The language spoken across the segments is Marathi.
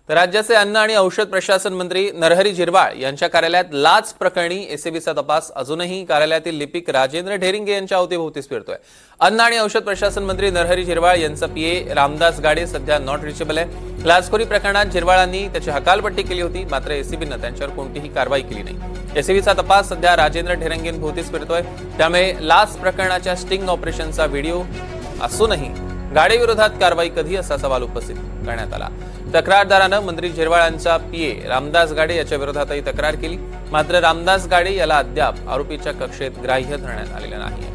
तर राज्याचे अन्न आणि औषध प्रशासन मंत्री नरहरी झिरवाळ यांच्या कार्यालयात लाच प्रकरणी एसीबीचा तपास अजूनही कार्यालयातील लिपिक राजेंद्र ढेरिंगे यांच्या अवतीभोवतीच फिरतोय। अन्न आणि औषध प्रशासन मंत्री नरहरी झिरवाळ यांचा पीए रामदास गाडे सध्या नॉट रिचेबल आहे। लाचखोरी प्रकरणात झिरवाळांनी त्याची हकालपट्टी केली होती, मात्र एसीबीने त्यांच्यावर कोणतीही कारवाई केली नाही। एसीबीचा तपास सध्या राजेंद्र ढेरिंगेंभोवतीच फिरतोय, त्यामुळे लाच प्रकरणाच्या स्टिंग ऑपरेशनचा व्हिडिओ असूनही गाडेविरोधात कारवाई कधी असा सवाल उपस्थित करण्यात आला। तक्रारदारानं मंत्री झिरवाळांचा पीए रामदास गाडे याच्या विरोधातही तक्रार केली, मात्र रामदास गाडे याला अद्याप आरोपीच्या कक्षेत ग्राह्य धरण्यात आलेलं नाही।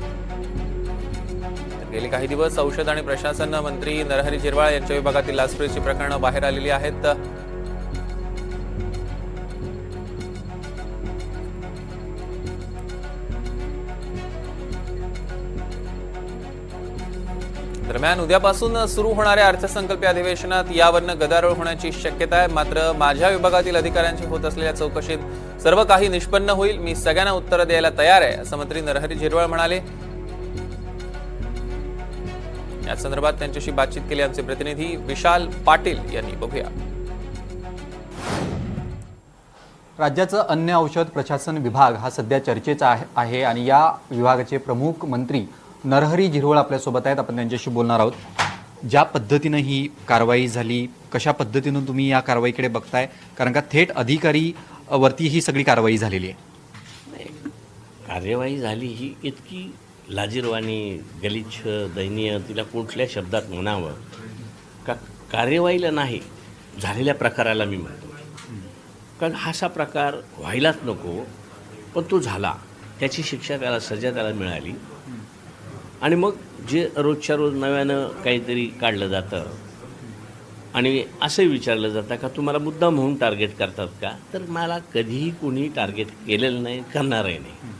गेली काही दिवस औषध आणि प्रशासन मंत्री नरहरी झिरवाळ यांच्या विभागातील लाचखोरीची प्रकरणं बाहेर आलेली आहेत। दरम्यान उद्यापासून सुरू होणाऱ्या अर्थसंकल्पीय अधिवेशनात यावरनं गदारोळ होण्याची शक्यता आहे, मात्र माझ्या विभागातील अधिकाऱ्यांची होत असलेल्या चौकशीत सर्व काही निष्पन्न होईल। मी सगळ्यांना उत्तर द्यायला तयार आहे, असं मंत्री नरहरी झिरवाळ म्हणाले। या संदर्भात त्यांच्याशी बातचीत केली आमचे प्रतिनिधी विशाल पाटील यांनी। बघूया। राज्याचं अन्न औषध प्रशासन विभाग हा सध्या चर्चेचा आहे आणि या विभागाचे प्रमुख मंत्री नरहरी झिरवाळ आपल्यासोबत आहेत। आपण त्यांच्याशी बोलणार आहोत। ज्या पद्धतीनं ही कारवाई झाली, कशा पद्धतीनं तुम्ही या कारवाईकडे बघताय, कारण का थेट अधिकारी वरती ही सगळी कारवाई झालेली आहे। कार्यवाही झाली ही इतकी लाजिरवाणी, गलिच्छ, दयनीय, तिला कुठल्या शब्दात म्हणावं का कार्यवाहीला नाही, झालेल्या प्रकाराला मी म्हणतो। कारण असा प्रकार व्हायलाच नको, पण तो झाला, त्याची शिक्षा त्याला, सजा त्याला मिळाली। आणि मग जे रोजच्या रोज नव्यानं काहीतरी काढलं जातं आणि असंही विचारलं जातं का तुम्हाला मुद्दाम म्हणून टार्गेट करतात का, तर मला कधीही कोणी टार्गेट केलेलं नाही, करणारही नाही,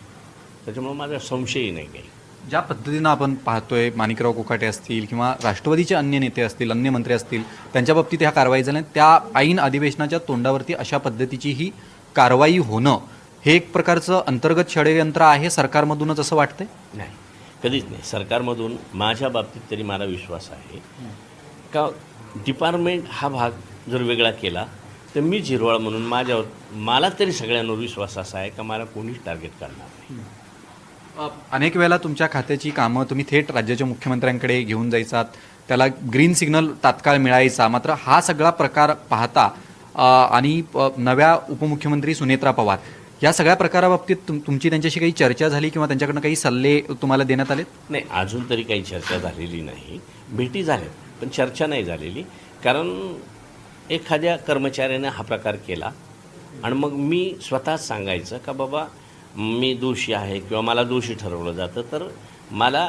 त्याच्यामुळे माझा संशयही नाही काही। ज्या पद्धतीनं आपण पाहतोय, माणिकराव कोकाटे असतील किंवा राष्ट्रवादीचे अन्य नेते असतील, अन्य मंत्री असतील, त्यांच्या बाबतीत ह्या कारवाई झाल्या, त्या ऐन अधिवेशनाच्या तोंडावरती अशा पद्धतीची ही कारवाई होणं हे एक प्रकारचं अंतर्गत षडयंत्र आहे सरकारमधूनच, असं वाटतंय? नाही, कधीच नाही। सरकारमधून माझ्या बाबतीत तरी मला विश्वास आहे का डिपार्टमेंट हा भाग जर वेगळा केला तर मी झिरवाळ म्हणून मला तरी सगळ्यांवर विश्वास असा आहे का मला कोणीच टार्गेट करणार नाही। अनेक वेळेला तुमच्या खात्याची कामं तुम्ही थेट राज्याच्या मुख्यमंत्र्यांकडे घेऊन जायचात, त्याला ग्रीन सिग्नल तात्काळ मिळायचा, मात्र हा सगळा प्रकार पाहता आणि नव्या उपमुख्यमंत्री सुनेत्रा पवार या सगळ्या प्रकाराबाबतीत तुमची त्यांच्याशी काही चर्चा झाली किंवा त्यांच्याकडनं काही सल्ले तुम्हाला देण्यात आले? नाही, अजून तरी काही चर्चा झालेली नाही। भेटी झाल्या पण चर्चा नाही झालेली, कारण एखाद्या कर्मचाऱ्याने हा प्रकार केला आणि मग मी स्वतःच सांगायचं का बाबा मी दोषी आहे किंवा मला दोषी ठरवलं जातं, तर मला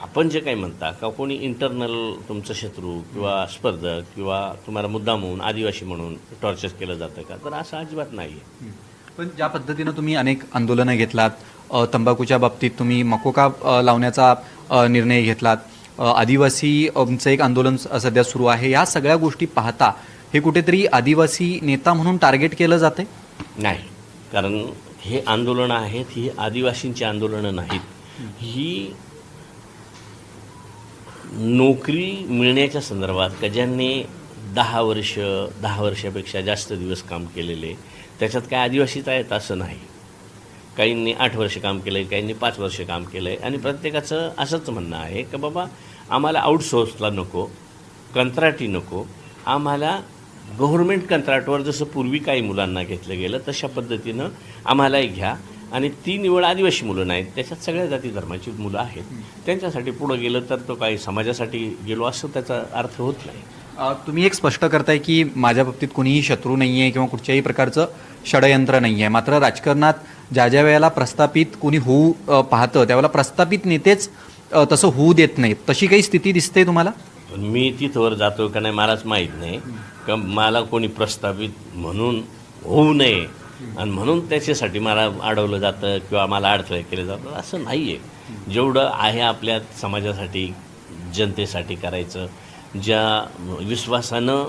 आपण जे काही म्हणता का कोणी इंटरनल तुमचं शत्रू किंवा स्पर्धक किंवा तुम्हाला मुद्दाम म्हणून आदिवासी म्हणून टॉर्चर केलं जातं का, तर असं अजिबात नाही आहे। पण ज्या पद्धतीनं तुम्ही अनेक आंदोलनं घेतलात, तंबाखूच्या बाबतीत तुम्ही मकोका लावण्याचा निर्णय घेतलात, आदिवासीचं एक आंदोलन सध्या सुरू आहे, या सगळ्या गोष्टी पाहता हे कुठेतरी आदिवासी नेता म्हणून टार्गेट केलं जाते? नाही, कारण हे आंदोलनं आहेत, ही आदिवासींची आंदोलनं नाहीत, ही नोकरी मिळण्याच्या संदर्भात का ज्यांनी 10 वर्षापेक्षा जास्त दिवस काम केलेले, त्याच्यात काय आदिवासीच आहेत असं नाही। काहींनी 8 वर्ष काम केलं आहे, काहींनी 5 वर्ष काम केलं आहे, आणि प्रत्येकाचं असंच म्हणणं आहे की बाबा आम्हाला आउटसोर्सला नको, कंत्राटी नको, आम्हाला गव्हर्मेंट कंत्राटवर जसं पूर्वी काही मुलांना घेतलं गेलं तशा पद्धतीनं आम्हालाही घ्या। आणि ती निवड आदिवासी मुलं नाहीत, त्याच्यात सगळ्या जाती धर्माची मुलं आहेत, त्यांच्यासाठी पुढं गेलं तर तो काही समाजासाठी गेलो असं त्याचा अर्थ होत नाही। तुम्ही एक स्पष्ट करताय की माझ्या बाबतीत कोणीही शत्रू नाही आहे किंवा कुठच्याही प्रकारचं षडयंत्र नाही आहे, मात्र राजकारणात ज्या ज्या वेळेला प्रस्थापित कोणी होऊ पाहतं त्यावेळेला प्रस्थापित नेतेच तसं होऊ देत नाहीत, तशी काही स्थिती दिसते तुम्हाला? मी तिथवर जातो का नाही मलाच माहीत नाही, का मला कोणी प्रस्थापित म्हणून होऊ नये आणि म्हणून त्याच्यासाठी मला अडवलं जातं किंवा मला अडथळे केले जातात, असं नाही आहे। जेवढं आहे आपल्या समाजासाठी, जनतेसाठी करायचं, ज्या विश्वासानं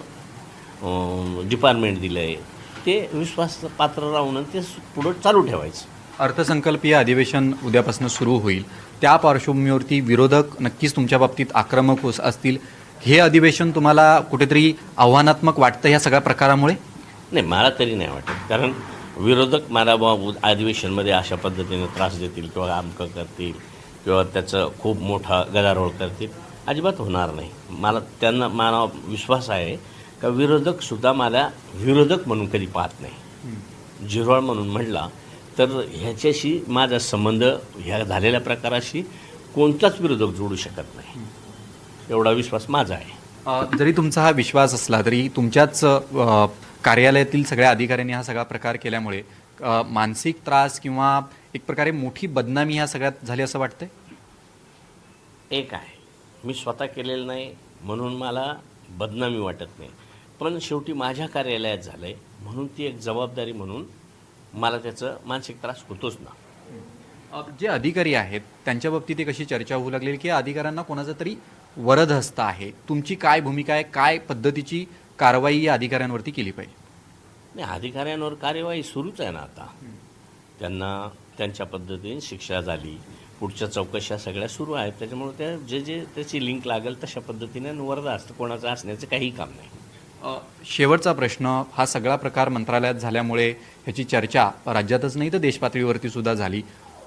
डिपार्टमेंट दिलं आहे ते विश्वासपात्र राहून ते पुढं चालू ठेवायचं। अर्थसंकल्पीय अधिवेशन उद्यापासून सुरू होईल, त्या पार्श्वभूमीवरती विरोधक नक्कीच तुमच्या बाबतीत आक्रमक असतील, हे अधिवेशन तुम्हाला कुठेतरी आव्हानात्मक वाटतं या सगळ्या प्रकारामुळे? नाही, मला तरी नाही वाटत. कारण विरोधक मला अधिवेशनमध्ये अशा पद्धतीने त्रास देतील किंवा अमकं करतील किंवा त्याचं खूप मोठा गदारोळ करतील, अजिबात होणार नाही. मला विश्वास आहे का विरोधकसुद्धा मला विरोधक म्हणून कधी पाहत नाही. झिरवाळ म्हणून म्हटला तर ह्याच्याशी माझा संबंध ह्या झालेल्या प्रकाराशी कोणताच विरोधक जोडू शकत नाही, एवढा विश्वास माझा आहे. जरी तुमचा हा विश्वास असला तरी तुमच्याच कार्यालयातील सगळ्या अधिकाऱ्यांनी हा सगळा प्रकार केल्यामुळे मानसिक त्रास किंवा एक प्रकारे मोठी बदनामी ह्या सगळ्यात झाली असं वाटतंय? एक आहे, मी स्वतः केलेलं नाही म्हणून मला बदनामी वाटत नाही, पण शेवटी माझ्या कार्यालयात झालं आहे म्हणून ती एक जबाबदारी म्हणून मला त्याचं मानसिक त्रास होतोच ना. जे अधिकारी आहेत त्यांच्या बाबतीत एक अशी चर्चा होऊ लागली की अधिकाऱ्यांना कोणाचा तरी वरद हस्त आहे. तुमची काय भूमिका आहे? काय पद्धतीची कारवाई या अधिकाऱ्यांवरती केली पाहिजे? नाही, अधिकाऱ्यांवर कार्यवाही सुरूच आहे ना आता. त्यांना त्यांच्या पद्धतीने शिक्षा झाली, पुढच्या चौकशा सगळ्या सुरू आहेत. त्याच्यामुळे त्या जे त्याची लिंक लागेल तशा पद्धतीने वरदा असतं, कोणाचं असण्याचं काही काम नाही. शेवटचा प्रश्न, हा सगळा प्रकार मंत्रालयात झाल्यामुळे ह्याची चर्चा राज्यातच नाही तर देशपातळीवरती सुद्धा झाली.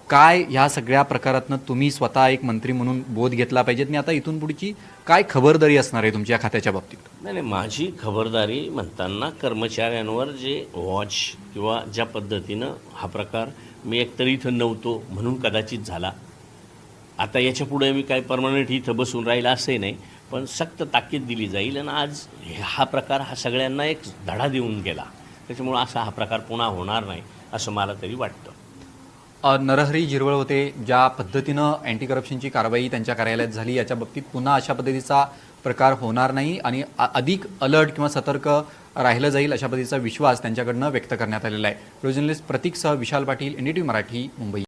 काय ह्या सगळ्या प्रकारातनं तुम्ही स्वतः एक मंत्री म्हणून बोध घेतला पाहिजेत आणि आता इथून पुढची काय खबरदारी असणार आहे तुमच्या खात्याच्या बाबतीत? नाही, माझी खबरदारी म्हणताना कर्मचाऱ्यांवर जे वॉच किंवा ज्या पद्धतीनं हा प्रकार मी एकतर इथं नव्हतो म्हणून कदाचित झाला, आता याच्या पुढे मी काय परमनंट इथं बसून राहील असंही नाही, पण सक्त ताकीद दिली जाईल. आणि आज हा प्रकार हा सगळ्यांना एक धडा देऊन गेला, त्याच्यामुळं असा हा प्रकार पुन्हा होणार नाही असं मला तरी वाटतं. नरहरी झिरवळ होते, ज्या पद्धतीनं अँटी करप्शनची कारवाई त्यांच्या कार्यालयात झाली याच्या बाबतीत पुन्हा अशा पद्धतीचा प्रकार होणार नाही आणि अधिक अलर्ट किंवा सतर्क राहिलं जाईल अशा पद्धतीचा विश्वास त्यांच्याकडनं व्यक्त करण्यात आलेला आहे. Journalist प्रतीकसह Vishal Patil, NDTV Marathi, Mumbai.